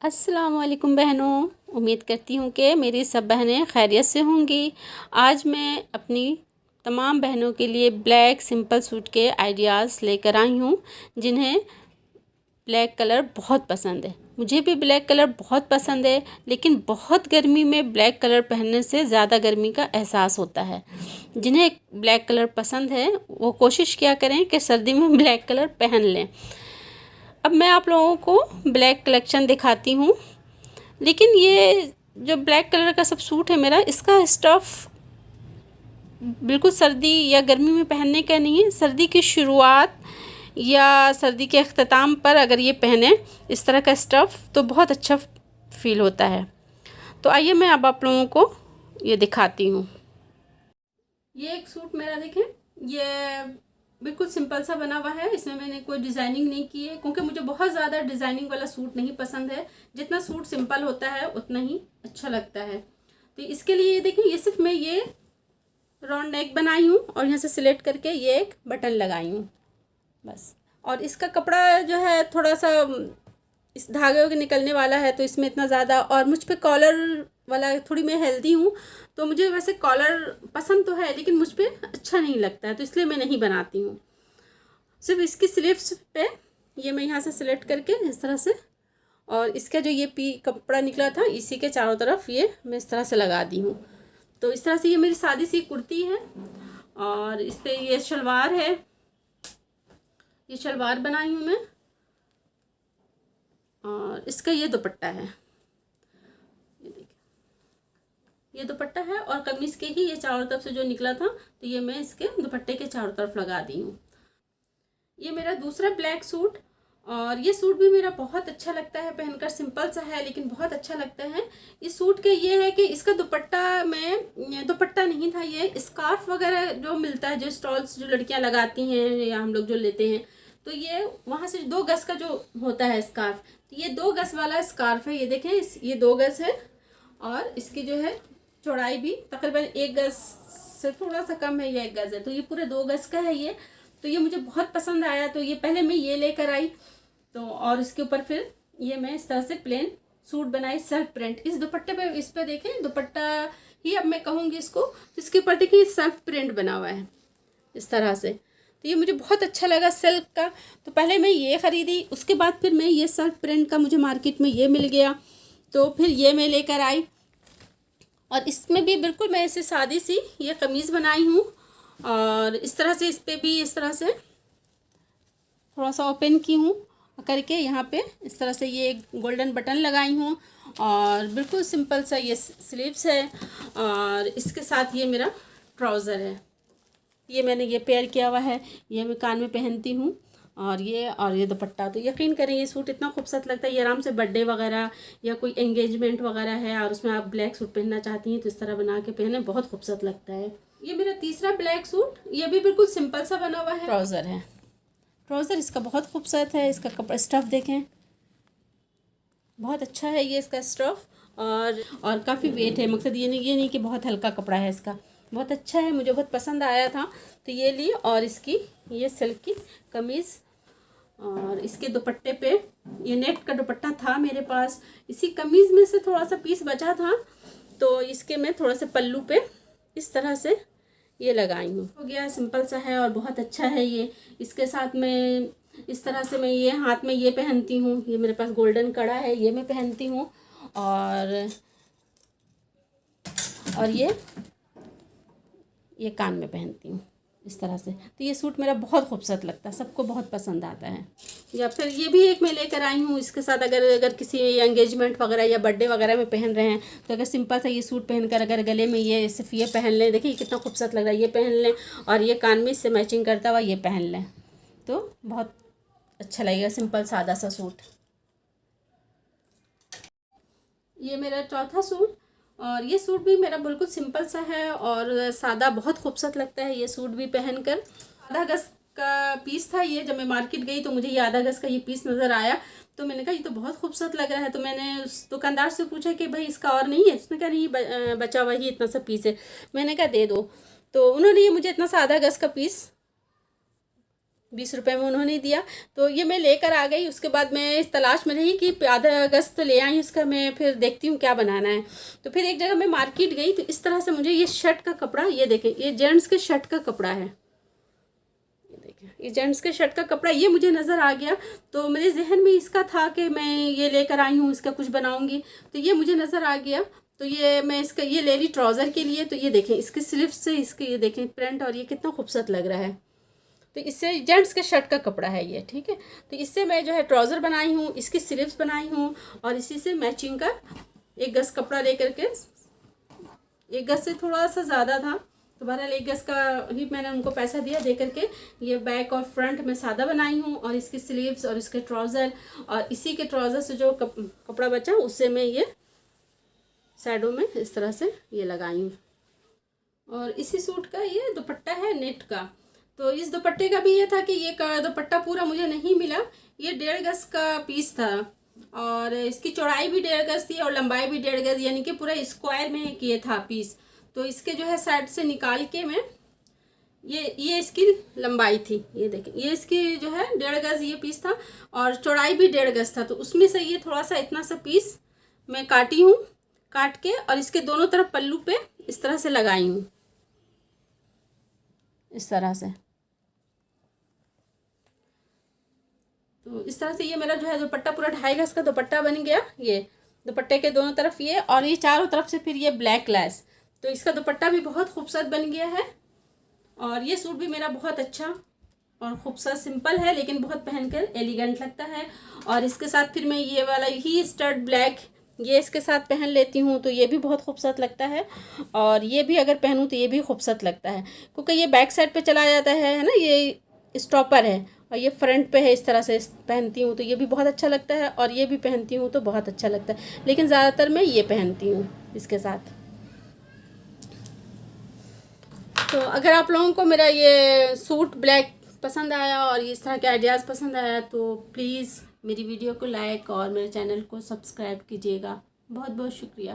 अस्सलाम वालेकुम बहनों। उम्मीद करती हूँ कि मेरी सब बहनें खैरियत से होंगी। आज मैं अपनी तमाम बहनों के लिए ब्लैक सिंपल सूट के आइडियाज़ लेकर आई हूँ, जिन्हें ब्लैक कलर बहुत पसंद है। मुझे भी ब्लैक कलर बहुत पसंद है, लेकिन बहुत गर्मी में ब्लैक कलर पहनने से ज़्यादा गर्मी का एहसास होता है। जिन्हें ब्लैक कलर पसंद है वो कोशिश किया करें कि सर्दी में ब्लैक कलर पहन लें। अब मैं आप लोगों को ब्लैक कलेक्शन दिखाती हूँ। लेकिन ये जो ब्लैक कलर का सब सूट है मेरा, इसका स्टफ़ बिल्कुल सर्दी या गर्मी में पहनने का नहीं है। सर्दी की शुरुआत या सर्दी के अख्ताम पर अगर ये पहने इस तरह का स्टफ़ तो बहुत अच्छा फील होता है। तो आइए मैं अब आप लोगों को ये दिखाती हूँ। ये एक सूट मेरा देखें, ये बिल्कुल सिंपल सा बना हुआ है। इसमें मैंने कोई डिज़ाइनिंग नहीं की है, क्योंकि मुझे बहुत ज़्यादा डिज़ाइनिंग वाला सूट नहीं पसंद है। जितना सूट सिंपल होता है उतना ही अच्छा लगता है। तो इसके लिए ये देखें, ये सिर्फ मैं ये राउंड नेक बनाई हूँ और यहाँ से सिलेक्ट करके ये एक बटन लगाई हूँ बस। और इसका कपड़ा जो है थोड़ा सा इस धागे के निकलने वाला है, तो इसमें इतना ज़्यादा, और मुझ पे कॉलर वाला थोड़ी मैं हेल्दी हूँ, तो मुझे वैसे कॉलर पसंद तो है लेकिन मुझ पे अच्छा नहीं लगता है, तो इसलिए मैं नहीं बनाती हूँ। सिर्फ इसकी स्लीव्स पे ये मैं यहाँ से सिलेक्ट करके इस तरह से, और इसका जो ये कपड़ा निकला था इसी के चारों तरफ ये मैं इस तरह से लगा दी हूँ। तो इस तरह से ये मेरी सादी सी कुर्ती है, और इस पर ये शलवार है। ये शलवार बनाई हूँ मैं, और इसका ये दुपट्टा है। ये देखिए, ये दुपट्टा है, और कमीज़ के ही ये चारों तरफ से जो निकला था तो ये मैं इसके दुपट्टे के चारों तरफ लगा दी हूँ। ये मेरा दूसरा ब्लैक सूट, और ये सूट भी मेरा बहुत अच्छा लगता है पहनकर। सिंपल सा है लेकिन बहुत अच्छा लगता है। इस सूट के ये है कि इसका दुपट्टा में दुपट्टा नहीं था, ये स्कार्फ वगैरह जो मिलता है, जो स्टॉल्स जो लड़कियां लगाती हैं या हम लोग जो लेते हैं, तो ये वहाँ से 2 गज का जो होता है स्कार्फ, तो ये 2 गज वाला स्कार्फ है। ये देखें, ये 2 गज है, और इसकी जो है चौड़ाई भी तकरीबन 1 गज से थोड़ा सा कम है, ये 1 गज है, तो ये पूरे 2 गज का है ये। तो ये मुझे बहुत पसंद आया, तो ये पहले मैं ये लेकर आई, तो और इसके ऊपर फिर ये मैं इस तरह से प्लेन सूट बनाई, सेल्फ प्रिंट। इस दुपट्टे पे, इस पे देखें, दुपट्टा ही अब मैं कहूँगी इसको, इसके ऊपर देखिए सेल्फ प्रिंट बना हुआ है इस तरह से। तो ये मुझे बहुत अच्छा लगा सिल्क का। तो पहले मैं ये ख़रीदी, उसके बाद फिर मैं ये सेल्फ प्रिंट का मुझे मार्केट में ये मिल गया, तो फिर ये मैं लेकर आई। और इसमें भी बिल्कुल मैं ऐसे सादी सी ये कमीज़ बनाई हूँ, और इस तरह से इस पर भी इस तरह से थोड़ा सा ओपन की हूँ करके, यहाँ पे इस तरह से ये गोल्डन बटन लगाई हूँ, और बिल्कुल सिंपल सा ये स्लीव्स है, और इसके साथ ये मेरा ट्राउज़र है। ये मैंने ये पेयर किया हुआ है, ये मैं कान में पहनती हूँ, और ये दुपट्टा। तो यकीन करें ये सूट इतना खूबसूरत लगता है। ये आराम से बर्थडे वगैरह या कोई एंगेजमेंट वगैरह है और उसमें आप ब्लैक सूट पहनना चाहती हैं तो इस तरह बना के पहने, बहुत खूबसूरत लगता है। ये मेरा तीसरा ब्लैक सूट, ये भी बिल्कुल सिंपल सा बना हुआ है। ट्राउज़र है, ट्राउज़र इसका बहुत खूबसूरत है। इसका कपड़ा स्टफ़ देखें, बहुत अच्छा है ये इसका स्टफ़, और काफ़ी वेट है। मकसद ये नहीं कि बहुत हल्का कपड़ा है, इसका बहुत अच्छा है, मुझे बहुत पसंद आया था तो ये ली। और इसकी ये सिल्क की कमीज़, और इसके दुपट्टे पे ये नेट का दुपट्टा था मेरे पास, इसी कमीज़ में से थोड़ा सा पीस बचा था, तो इसके मैं थोड़ा सा पल्लू पे इस तरह से ये लगाई हूँ। हो गया, सिंपल सा है और बहुत अच्छा है ये। इसके साथ में इस तरह से मैं ये हाथ में ये पहनती हूँ, ये मेरे पास गोल्डन कड़ा है, ये मैं पहनती हूँ, और ये कान में पहनती हूँ इस तरह से। तो ये सूट मेरा बहुत खूबसूरत लगता है, सबको बहुत पसंद आता है। या फिर ये भी एक मैं लेकर आई हूँ, इसके साथ अगर किसी एंगेजमेंट वगैरह या बर्थडे वगैरह में पहन रहे हैं तो अगर सिंपल सा ये सूट पहनकर अगर गले में ये सिर्फ ये पहन लें, देखिए कितना खूबसूरत लग रहा है, ये पहन लें और ये कान में इससे मैचिंग करता हुआ ये पहन लें तो बहुत अच्छा लगेगा, सिंपल सादा सा सूट। ये मेरा चौथा सूट, और ये सूट भी मेरा बिल्कुल सिंपल सा है और सादा, बहुत खूबसूरत लगता है ये सूट भी पहनकर। आधा गज का पीस था ये, जब मैं मार्केट गई तो मुझे ये आधा गज का ये पीस नज़र आया, तो मैंने कहा ये तो बहुत खूबसूरत लग रहा है। तो मैंने उस दुकानदार से पूछा कि भाई इसका और नहीं है? उसने कहा नहीं, बचा हुआ ही इतना सा पीस है। मैंने कहा दे दो, तो उन्होंने ये मुझे इतना सा आधा गज का पीस 20 रुपये में उन्होंने दिया। तो ये मैं लेकर आ गई। उसके बाद मैं इस तलाश में रही कि आधा अगस्त तो ले आई उसका, मैं फिर देखती हूँ क्या बनाना है। तो फिर एक जगह मैं मार्केट गई तो इस तरह से मुझे ये शर्ट का कपड़ा, ये देखें, ये जेंट्स के शर्ट का कपड़ा है, ये देखें, ये जेंट्स के शर्ट का कपड़ा, ये मुझे नज़र आ गया। तो मेरे जहन में इसका था कि मैं ये लेकर आई हूँ, इसका कुछ बनाऊँगी, तो ये मुझे नज़र आ गया। तो ये मैं इसका ये ले ली ट्राउज़र के लिए। तो ये देखें, इसके स्लीव्स से इसके ये देखें प्रिंट, और ये कितना खूबसूरत लग रहा है। तो इससे जेंट्स के शर्ट का कपड़ा है ये, ठीक है। तो इससे मैं जो है ट्राउज़र बनाई हूँ, इसकी स्लीव्स बनाई हूँ, और इसी से मैचिंग का 1 गज कपड़ा लेकर के, 1 गज से थोड़ा सा ज़्यादा था, तो बहरहाल 1 गज का ही मैंने उनको पैसा दिया दे करके ये बैक और फ्रंट में सादा बनाई हूँ, और इसकी स्लीव्स और इसके ट्राउज़र, और इसी के ट्राउज़र से जो कपड़ा बचा उससे मैं ये साइडों में इस तरह से ये लगाई हूँ। और इसी सूट का ये दुपट्टा है नेट का। तो इस दुपट्टे का भी ये था कि ये दुपट्टा पूरा मुझे नहीं मिला, ये 1.5 गज का पीस था, और इसकी चौड़ाई भी 1.5 गज थी और लंबाई भी 1.5 गज, यानी कि पूरा स्क्वायर में किए था पीस। तो इसके जो है साइड से निकाल के मैं ये इसकी लंबाई थी, ये देखें, ये इसकी जो है 1.5 गज ये पीस था, और चौड़ाई भी 1.5 गज था। तो उसमें से ये थोड़ा सा इतना सा पीस मैं काटी हूँ, काट के, और इसके दोनों तरफ पल्लू पे इस तरह से लगाई हूँ, इस तरह से। तो इस तरह से ये मेरा जो है दुपट्टा पूरा 2.5 गज का दुपट्टा बन गया। ये दुपट्टे के दोनों तरफ ये, और ये चारों तरफ से फिर ये ब्लैक लैस। तो इसका दुपट्टा भी बहुत खूबसूरत बन गया है। और ये सूट भी मेरा बहुत अच्छा और खूबसूरत, सिंपल है लेकिन बहुत पहनकर एलिगेंट लगता है। और इसके साथ फिर मैं ये वाला ही स्टड ब्लैक ये इसके साथ पहन लेती हूँ, तो ये भी बहुत खूबसूरत लगता है। और ये भी अगर पहनूँ तो ये भी खूबसूरत लगता है, क्योंकि ये बैक साइड पे चला जाता है ना, ये स्टॉपर है, और ये फ्रंट पे है। इस तरह से पहनती हूँ तो ये भी बहुत अच्छा लगता है, और ये भी पहनती हूँ तो बहुत अच्छा लगता है, लेकिन ज़्यादातर मैं ये पहनती हूँ इसके साथ। तो अगर आप लोगों को मेरा ये सूट ब्लैक पसंद आया और इस तरह के आइडियाज़ पसंद आया तो प्लीज़ मेरी वीडियो को लाइक और मेरे चैनल को सब्सक्राइब कीजिएगा। बहुत बहुत शुक्रिया।